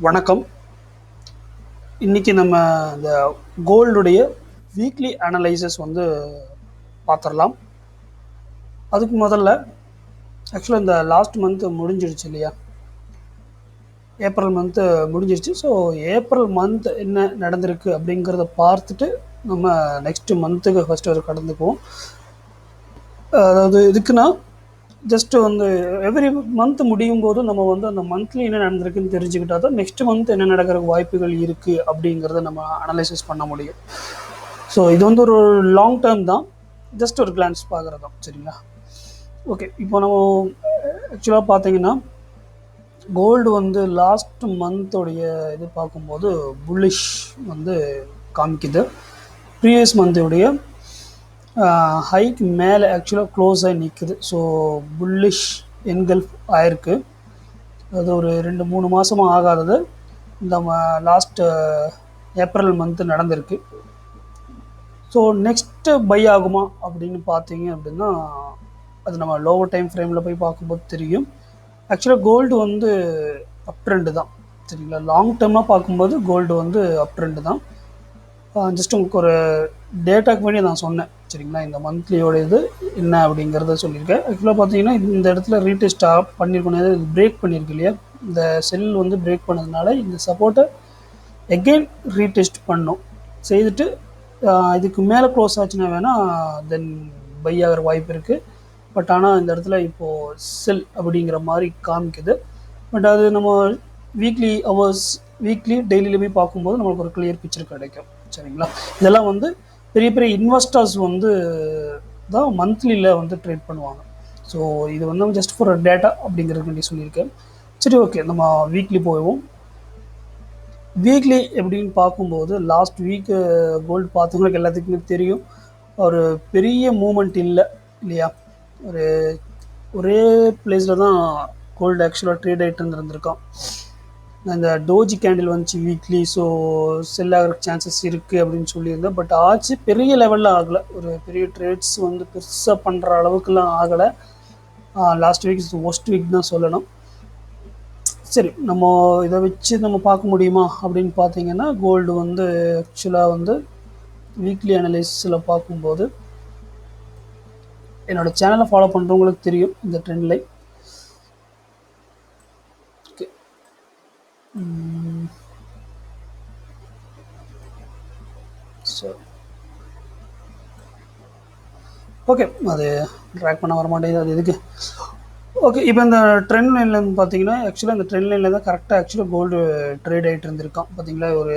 வணக்கம். இன்னைக்கு நம்ம இந்த கோல்டுடைய வீக்லி அனலைசிஸ் வந்து பார்த்துடலாம். அதுக்கு முதல்ல ஆக்சுவலாக இந்த லாஸ்ட் மந்த் முடிஞ்சிடுச்சு இல்லையா, ஏப்ரல் மந்த்து முடிஞ்சிடுச்சு. ஸோ ஏப்ரல் மந்த் என்ன நடந்திருக்கு அப்படிங்கிறத பார்த்துட்டு நம்ம நெக்ஸ்ட்டு மந்த்துக்கு ஃபஸ்ட்டு ஒரு கடந்துக்குவோம். அதாவது இதுக்குன்னா ஜஸ்ட்டு வந்து எவ்ரி மந்த் முடியும் போது நம்ம வந்து அந்த மந்த்லி என்ன நடந்திருக்குன்னு தெரிஞ்சுக்கிட்டா தான் நெக்ஸ்ட் மந்த் என்ன நடக்கிற வாய்ப்புகள் இருக்குது அப்படிங்கிறத நம்ம அனலைசிஸ் பண்ண முடியும். ஸோ இது வந்து ஒரு லாங் டேர்ம் தான், ஜஸ்ட் ஒரு கிளான்ஸ் பார்க்குறது தான். சரிங்களா? ஓகே, இப்போ நம்ம ஆக்சுவலாக பார்த்தீங்கன்னா கோல்டு வந்து லாஸ்ட் மந்தோடைய இது பார்க்கும்போது புல்லிஷ் வந்து காமிக்குது. ப்ரீவியஸ் மந்தோடைய ஹைக் மேலே ஆக்சுவலாக க்ளோஸ் ஆகி நிற்குது. ஸோ புல்லிஷ் என்கல்ஃப் ஆயிருக்கு. அது ஒரு 2-3 மாதமாக ஆகாதது இந்த லாஸ்ட்டு ஏப்ரல் மந்த்து நடந்திருக்கு. ஸோ நெக்ஸ்ட்டு பை ஆகுமா அப்படின்னு பார்த்தீங்க அப்படின்னா அது நம்ம லோவர் டைம் ஃப்ரேமில் போய் பார்க்கும்போது தெரியும். ஆக்சுவலாக கோல்டு வந்து அப் ட்ரெண்டு தான். சரிங்களா? லாங் டேர்மாக பார்க்கும்போது கோல்டு வந்து அப் ட்ரெண்டு தான். ஜஸ்ட் உங்களுக்கு ஒரு டேட்டாக்கு வேண்டி நான் சொன்னேன். சரிங்களா? இந்த மந்த்லியோட இது என்ன அப்படிங்கிறத சொல்லியிருக்கேன். ஆக்சுவலாக பார்த்தீங்கன்னா இந்த இடத்துல ரீடெஸ்ட் பண்ணியிருக்கணும், இது பிரேக் பண்ணியிருக்கு இல்லையா, இந்த செல் வந்து பிரேக் பண்ணதுனால இந்த சப்போர்ட்டை எகெயின் ரீடெஸ்ட் பண்ணும். செய்துட்டு இதுக்கு மேலே க்ளோஸ் ஆச்சுன்னா வேணால் தென் பை ஆகிற வாய்ப்பு இருக்குது. பட் ஆனால் இந்த இடத்துல இப்போது செல் அப்படிங்கிற மாதிரி காமிக்குது. பட் அது நம்ம வீக்லி ஹவர்ஸ் வீக்லி டெய்லியில் போய் பார்க்கும்போது நம்மளுக்கு ஒரு கிளியர் பிக்சர் கிடைக்கும். சரிங்களா? இதெல்லாம் வந்து பெரிய பெரிய இன்வெஸ்டர்ஸ் வந்து தான் மந்த்லியில் வந்து ட்ரேட் பண்ணுவாங்க. ஸோ இது வந்து ஜஸ்ட் ஃபார் டேட்டா அப்படிங்கிறது வேண்டி சொல்லியிருக்கேன். சரி, ஓகே, நம்ம வீக்லி போயிடுவோம். வீக்லி எப்படின்னு பார்க்கும்போது லாஸ்ட் வீக்கு கோல்டு பார்த்தவங்களுக்கு எல்லாத்துக்குமே தெரியும், ஒரு பெரிய மூமெண்ட் இல்லை இல்லையா. ஒரு ஒரே பிளேஸில் தான் கோல்டு ஆக்சுவலாக ட்ரேட் ஆகிட்டு இருந்திருக்கோம். அந்த டோஜி கேண்டில் வந்துச்சு வீக்லி. ஸோ செல் ஆகிற சான்சஸ் இருக்குது அப்படின்னு சொல்லியிருந்தேன். பட் ஆச்சு, பெரிய லெவலில் ஆகலை. ஒரு பெரிய ட்ரேட்ஸ் வந்து பெருசாக பண்ணுற அளவுக்குலாம் ஆகலை. லாஸ்ட் வீக் ஒஸ்ட் வீக் தான் சொல்லணும். சரி, நம்ம இதை வச்சு நம்ம பார்க்க முடியுமா அப்படின்னு பார்த்தீங்கன்னா கோல்டு வந்து ஆக்சுவலாக வந்து வீக்லி அனலைசிஸில் பார்க்கும்போது என்னோடய சேனலை ஃபாலோ பண்ணுறவங்களுக்கு தெரியும் இந்த ட்ரெண்ட் லைன். ஓகே, சரி, ஓகே, அது ட்ராக் பண்ண வர மாட்டேங்குது, அது எதுக்கு. ஓகே, இப்போ இந்த ட்ரெண்ட் லைனில் பார்த்தீங்கன்னா ஆக்சுவலாக இந்த ட்ரெண்ட் லைனில் தான் கரெக்டாக ஆக்சுவலாக கோல்டு ட்ரேட் ஆகிட்டு இருந்திருக்கான். பார்த்தீங்களா, ஒரு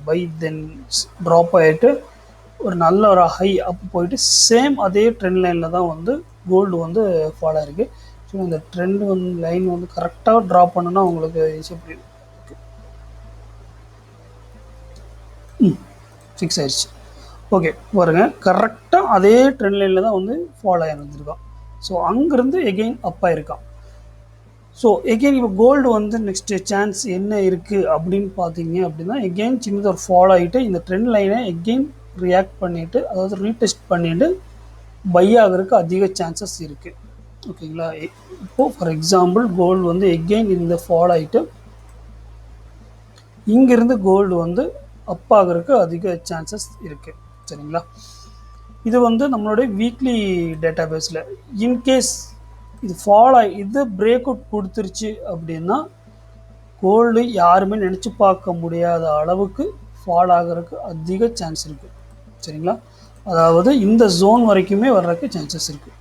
பை தென் ட்ராப் ஆகிட்டு ஒரு நல்ல ஒரு ஹை அப் போயிட்டு சேம் அதே ட்ரெண்ட் லைனில் தான் வந்து கோல்டு வந்து ஃபாலோ ஆகிருக்கு. ஸோ இந்த ட்ரெண்ட் வந்து லைன் வந்து கரெக்டாக ட்ராப் பண்ணுன்னா உங்களுக்கு ஈஸியாக புரியும். ஃபிக்ஸ் ஆயிடுச்சு. ஓகே, பாருங்க, கரெக்டாக அதே ட்ரெண்ட் லைனில் தான் வந்து ஃபாலோ ஆகிருந்துருக்கான். ஸோ அங்கேருந்து எகெயின் அப் ஆகிருக்கான். ஸோ எகெயின் இப்போ கோல்டு வந்து நெக்ஸ்ட்டு சான்ஸ் என்ன இருக்குது அப்படின்னு பார்த்தீங்க அப்படின்னா எகெயின் சின்னதாக ஒரு ஃபாலோ ஆகிட்டு இந்த ட்ரெண்ட் லைனை எகெயின் ரியாக்ட் பண்ணிவிட்டு, அதாவது ரீடெஸ்ட் பண்ணிவிட்டு பை ஆகிறதுக்கு அதிக சான்சஸ் இருக்குது. ஓகேங்களா? இப்போது ஃபார் எக்ஸாம்பிள் கோல்டு வந்து எகெயின் இந்த ஃபாலோ ஆகிட்டு இங்கேருந்து கோல்டு வந்து அப் ஆகிறதுக்கு அதிக சான்சஸ் இருக்குது. சரிங்களா? இது வந்து நம்மளுடைய வீக்லி டேட்டா பேஸில் இன்கேஸ் இது ஃபாலோ இது பிரேக் அவுட் கொடுத்துருச்சு அப்படின்னா கோல்டு யாருமே நினச்சி பார்க்க முடியாத அளவுக்கு ஃபால் ஆகிறதுக்கு அதிக சான்ஸ் இருக்குது. சரிங்களா? அதாவது இந்த ஜோன் வரைக்குமே வர்றதுக்கு சான்சஸ் இருக்குது.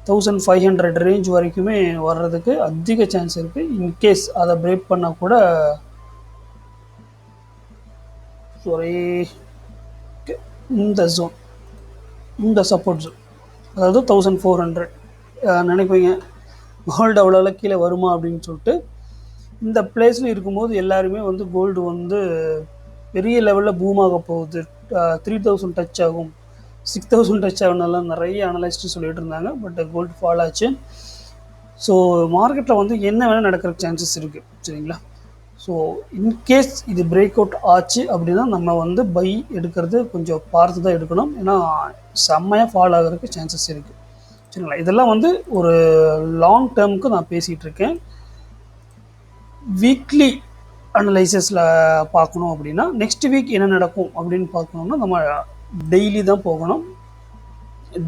1500 ரேஞ்ச் வரைக்குமே வர்றதுக்கு அதிக சான்ஸ் இருக்குது. இன்கேஸ் அதை பிரேக் பண்ணால் கூட இந்த ஜோன், இந்த சப்போர்ட் ஜோன், அதாவது 1400 நினைப்பீங்க கோல்டு அவ்வளோ கீழே வருமா அப்படின்னு சொல்லிட்டு. இந்த பிளேஸில் இருக்கும்போது எல்லாருமே வந்து கோல்டு வந்து பெரிய லெவலில் பூம் ஆக போகுது, 3000 டச் ஆகும், 6000 டச் ஆகுனாலாம் நிறைய அனலைஸ்ட்டு சொல்லிட்டு இருந்தாங்க. பட் கோல்டு ஃபால் ஆச்சு. ஸோ மார்க்கெட்டில் வந்து என்ன வேணால் நடக்கிற சான்சஸ் இருக்குது. சரிங்களா? ஸோ இன்கேஸ் இது பிரேக் அவுட் ஆச்சு அப்படின்னா நம்ம வந்து பை எடுக்கிறது கொஞ்சம் பார்த்து தான் எடுக்கணும். ஏன்னா செம்மையாக ஃபால் ஆகிறதுக்கு சான்சஸ் இருக்குது. சரிங்களா? இதெல்லாம் வந்து ஒரு லாங் டேர்முக்கு நான் பேசிகிட்டு இருக்கேன். வீக்லி அனலைசிஸில் பார்க்கணும் அப்படின்னா நெக்ஸ்ட் வீக் என்ன நடக்கும் அப்படின்னு பார்க்கணுன்னா நம்ம டெய்லி தான் போகணும்.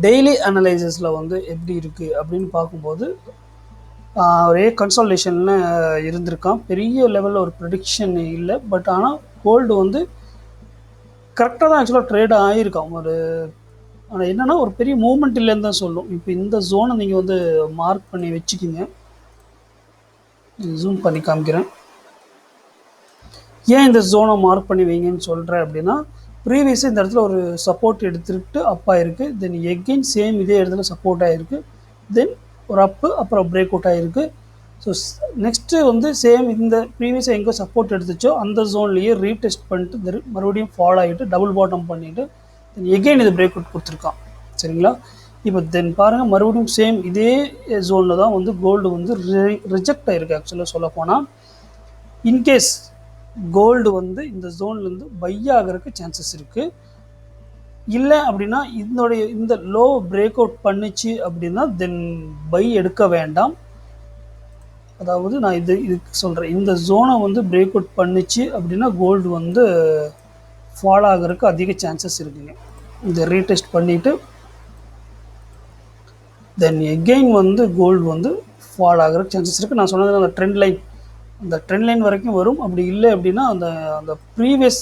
டெய்லி அனலைசிஸில் வந்து எப்படி இருக்குது அப்படின்னு பார்க்கும்போது ஒரே கன்சல்டேஷனில் இருந்திருக்கான். பெரிய லெவலில் ஒரு ப்ரெடிக்ஷன் இல்லை. பட் ஆனால் கோல்டு வந்து கரெக்டாக தான் ஆக்சுவலாக ட்ரேட் ஆகிருக்கான். ஆனால் என்னென்னா ஒரு பெரிய மூவ்மெண்ட் இல்லைன்னு தான் சொல்லும். இப்போ இந்த ஜோனை நீங்கள் வந்து மார்க் பண்ணி வச்சுக்கிங்க. ஜூம் பண்ணி காமிக்கிறேன். ஏன் இந்த ஜோனை மார்க் பண்ணி வைங்கன்னு சொல்கிறேன் அப்படின்னா, ப்ரீவியஸாக இந்த இடத்துல ஒரு சப்போர்ட் எடுத்துகிட்டு அப் ஆகிருக்கு. தென் எகெயின் சேம் இதே இடத்துல சப்போர்ட் ஆகிருக்கு. தென் ஒரு அப்பு, அப்புறம் பிரேக் அவுட் ஆகிருக்கு. ஸோ நெக்ஸ்ட்டு வந்து சேம் இந்த ப்ரீவியஸாக எங்கே சப்போர்ட் எடுத்துச்சோ அந்த ஜோன்லேயே ரீடெஸ்ட் பண்ணிட்டு மறுபடியும் ஃபாலோ ஆகிட்டு டபுள் பாட்டம் பண்ணிவிட்டு தென் எகெயின் இது பிரேக் அவுட் கொடுத்துருக்கான். சரிங்களா? இப்போ தென் பாருங்கள், மறுபடியும் சேம் இதே ஜோனில் தான் வந்து கோல்டு வந்து ரிஜெக்ட் ஆகிருக்கு. ஆக்சுவலாக சொல்ல போனால் இன்கேஸ் கோல்டு வந்து இந்த ஜோன்லேருந்து பை ஆகிறதுக்கு சான்சஸ் இருக்குது. இல்லை அப்படின்னா இந்த லோ பிரேக் அவுட் பண்ணிச்சு அப்படின்னா தென் பை எடுக்க வேண்டாம். அதாவது நான் இதுக்கு சொல்கிறேன், இந்த ஜோனை வந்து பிரேக் அவுட் பண்ணிச்சு அப்படின்னா கோல்டு வந்து ஃபால் ஆகிறதுக்கு அதிக சான்சஸ் இருக்குங்க. இந்த ரீடெஸ்ட் பண்ணிவிட்டு தென் எகெயின் வந்து கோல்டு வந்து ஃபால் ஆகிறதுக்கு சான்சஸ் இருக்குது. நான் சொன்னது அந்த ட்ரெண்ட் லைன் வரைக்கும் வரும். அப்படி இல்லை அப்படின்னா அந்த ப்ரீவியஸ்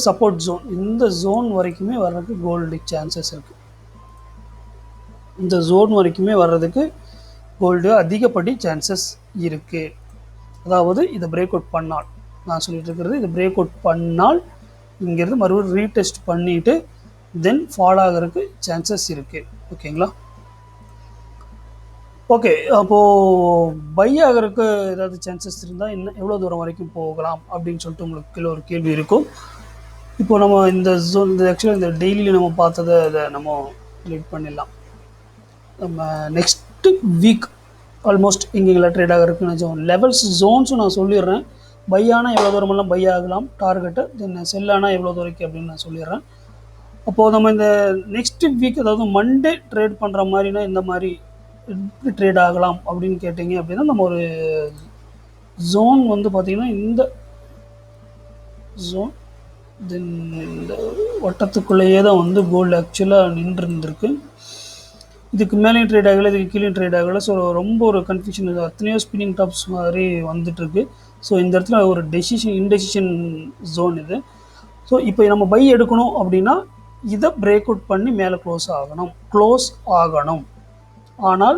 சப்போர்ட் ஜோன், இந்த ஜோன் வரைக்குமே வர்றதுக்கு கோல்டு சான்சஸ் இருக்குது. இந்த ஜோன் வரைக்குமே வர்றதுக்கு கோல்டு அதிகப்படி சான்சஸ் இருக்குது. அதாவது இதை பிரேக் அவுட் பண்ணால், நான் சொல்லிட்டு இருக்கிறது இதை பிரேக் அவுட் பண்ணால் இங்கேருந்து மறுபடியும் ரீடெஸ்ட் பண்ணிவிட்டு தென் ஃபால் ஆகிறதுக்கு சான்சஸ் இருக்குது. ஓகேங்களா? ஓகே, அப்போது பை ஆகிறதுக்கு ஏதாவது சான்சஸ் இருந்தால் எவ்வளோ தூரம் வரைக்கும் போகலாம் அப்படின்னு சொல்லிட்டு உங்களுக்கு கீழே ஒரு கேள்வி இருக்கும். இப்போ நம்ம இந்த ஜோன் ஆக்சுவலாக இந்த டெய்லியில் நம்ம பார்த்ததை இதை நம்ம லீட் பண்ணிடலாம். நம்ம நெக்ஸ்ட்டு வீக் ஆல்மோஸ்ட் இங்கெல்லாம் ட்ரேட் ஆகிறதுக்குன்னு நினச்சோம். லெவல்ஸ் ஜோன்ஸும் நான் சொல்லிடுறேன். பை ஆனால் எவ்வளோ தூரமெல்லாம் பை ஆகலாம் டார்கெட்டு, தென் செல் ஆனால் எவ்வளோ தூரம் அப்படின்னு நான் சொல்லிடுறேன். அப்போது நம்ம இந்த நெக்ஸ்ட் வீக் அதாவது மண்டே ட்ரேட் பண்ணுற மாதிரினா இந்த மாதிரி எப்படி ட்ரேட் ஆகலாம் அப்படின்னு கேட்டிங்க அப்படின்னா, நம்ம ஒரு ஜோன் வந்து பார்த்திங்கன்னா இந்த ஜோன் தென் இந்த வட்டத்துக்குள்ளேயே தான் வந்து கோல்டு ஆக்சுவலாக நின்று இருந்திருக்கு. இதுக்கு மேலேயும் ட்ரேட் ஆகலை, இதுக்கு கீழே ட்ரேட் ஆகலை. ஸோ ரொம்ப ஒரு கன்ஃபியூஷன் இருக்குது. அத்தனையோ ஸ்பின்னிங் டாப்ஸ் மாதிரி வந்துட்டுருக்கு. ஸோ இந்த இடத்துல ஒரு இன்டெசிஷன் ஜோன் இது. ஸோ இப்போ நம்ம பை எடுக்கணும் அப்படின்னா இதை பிரேக் அவுட் பண்ணி மேலே க்ளோஸ் ஆகணும். ஆனால்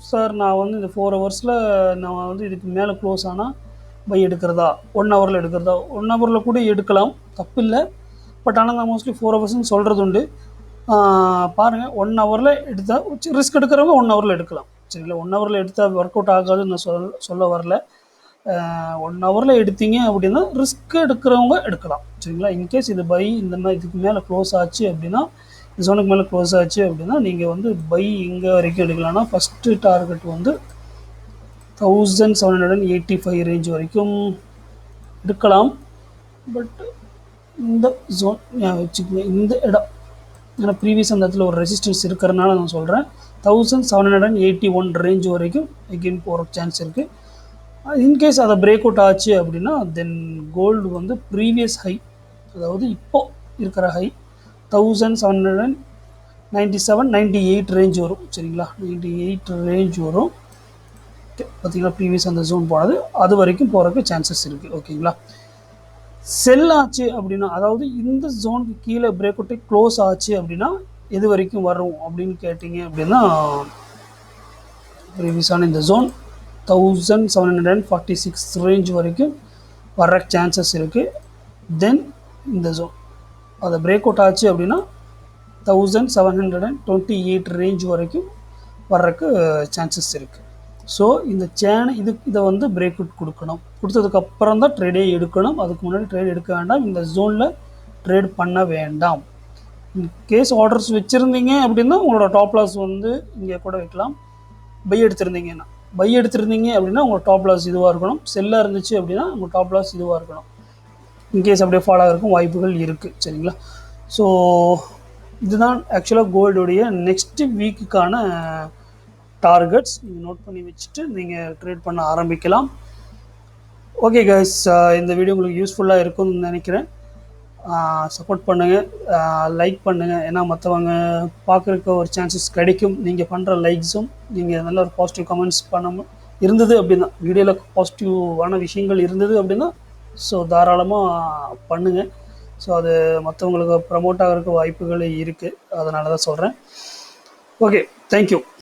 சார் நான் வந்து இந்த 4 ஹவர்ஸில் நான் வந்து இதுக்கு மேலே க்ளோஸ் ஆனால் பை எடுக்கிறதா, 1 ஹவரில் எடுக்கிறதா, 1 ஹவரில் கூட எடுக்கலாம், தப்பு இல்லை. பட் ஆனால் நான் மோஸ்ட்லி 4 ஹவர்ஸ்னு சொல்கிறது உண்டு. பாருங்கள், 1 ஹவரில் எடுத்தால் ரிஸ்க் எடுக்கிறவங்க 1 ஹவரில் எடுக்கலாம். சரிங்களா? 1 ஹவரில் எடுத்தால் ஒர்க் அவுட் ஆகாதுன்னு நான் சொல்ல வரல. 1 ஹவரில் எடுத்தீங்க அப்படின்னா ரிஸ்க் எடுக்கிறவங்க எடுக்கலாம். சரிங்களா? இன்கேஸ் இது பை இந்த மாதிரி இதுக்கு மேலே க்ளோஸ் ஆச்சு அப்படின்னா, இந்த ஜோனுக்கு மேலே க்ளோஸ் ஆச்சு அப்படின்னா நீங்கள் வந்து பை இங்கே வரைக்கும் எடுக்கலாம்னா ஃபஸ்ட்டு டார்கெட் வந்து 1785 ரேஞ்ச் வரைக்கும் எடுக்கலாம். பட் இந்த ஜோன் வச்சுக்கோங்க, இந்த இடம் ஏன்னா ப்ரீவியஸ் அந்த இடத்துல ஒரு ரெசிஸ்டன்ஸ் இருக்கிறனால நான் சொல்கிறேன். 1781 ரேஞ்ச் வரைக்கும் எகெயின் போகிற சான்ஸ் இருக்குது. இன்கேஸ் அதை பிரேக் அவுட் ஆச்சு அப்படின்னா தென் கோல்டு வந்து ப்ரீவியஸ் ஹை, அதாவது இப்போ இருக்கிற ஹை 1797-98 ரேஞ்ச் வரும். சரிங்களா? 98 ரேஞ்ச் வரும். பார்த்தீங்களா? ப்ரீவியஸ் அந்த ஜோன் போனது அது வரைக்கும் போகிறதுக்கு சான்சஸ் இருக்குது. ஓகேங்களா? செல் ஆச்சு அப்படின்னா, அதாவது இந்த ஜோனுக்கு கீழே பிரேக் அவுட்டே க்ளோஸ் ஆச்சு அப்படின்னா எது வரைக்கும் வரும் அப்படின்னு கேட்டிங்க அப்படின்னா, ப்ரீவியஸான இந்த ஜோன் 1746 ரேஞ்ச் வரைக்கும் வர்ற சான்சஸ் இருக்குது. தென் இந்த ஜோன் அதை பிரேக் அவுட் ஆச்சு அப்படின்னா 1728 ரேஞ்ச் வரைக்கும் வர்றதுக்கு சான்சஸ் இருக்குது. ஸோ இந்த இதை வந்து பிரேக் அவுட் கொடுத்ததுக்கப்புறம் தான் ட்ரேடே எடுக்கணும். அதுக்கு முன்னாடி ட்ரேட் எடுக்க வேண்டாம். இந்த ஜோனில் ட்ரேட் பண்ண வேண்டாம். இன்கேஸ் ஆர்டர்ஸ் வச்சுருந்தீங்க அப்படின்னா உங்களோட டாப் லாஸ் வந்து இங்கே கூட வைக்கலாம். பை எடுத்திருந்தீங்க அப்படின்னா உங்களோட டாப் லாஸ் இதுவாக இருக்கணும். செல்லாக இருந்துச்சு அப்படின்னா உங்கள் டாப் லாஸ் இதுவாக இருக்கணும். இன்கேஸ் அப்படியே ஃபாலோ ஆகிறதுக்கும் வாய்ப்புகள் இருக்குது. சரிங்களா? ஸோ இதுதான் ஆக்சுவலாக கோல்டுடைய நெக்ஸ்ட் வீக்குக்கான டார்கெட்ஸ் நீங்கள் நோட் பண்ணி வச்சுட்டு நீங்கள் ட்ரேட் பண்ண ஆரம்பிக்கலாம். ஓகே கைஸ், இந்த வீடியோ உங்களுக்கு யூஸ்ஃபுல்லாக இருக்கும்னு நினைக்கிறேன். சப்போர்ட் பண்ணுங்கள், லைக் பண்ணுங்கள். ஏன்னா மற்றவங்க பார்க்குறக்கு ஒரு சான்சஸ் கிடைக்கும். நீங்கள் பண்ணுற லைக்ஸும் நீங்கள் நல்ல ஒரு பாசிட்டிவ் கமெண்ட்ஸ் பண்ண இருந்தது அப்படின்னா, வீடியோவில் பாசிட்டிவான விஷயங்கள் இருந்தது அப்படின்னா ஸோ தாராளமாக பண்ணுங்கள். ஸோ அது மற்றவங்களுக்கு ப்ரமோட் ஆகிறதுக்கு வாய்ப்புகள் இருக்குது. அதனால தான் சொல்கிறேன். Okay, thank you.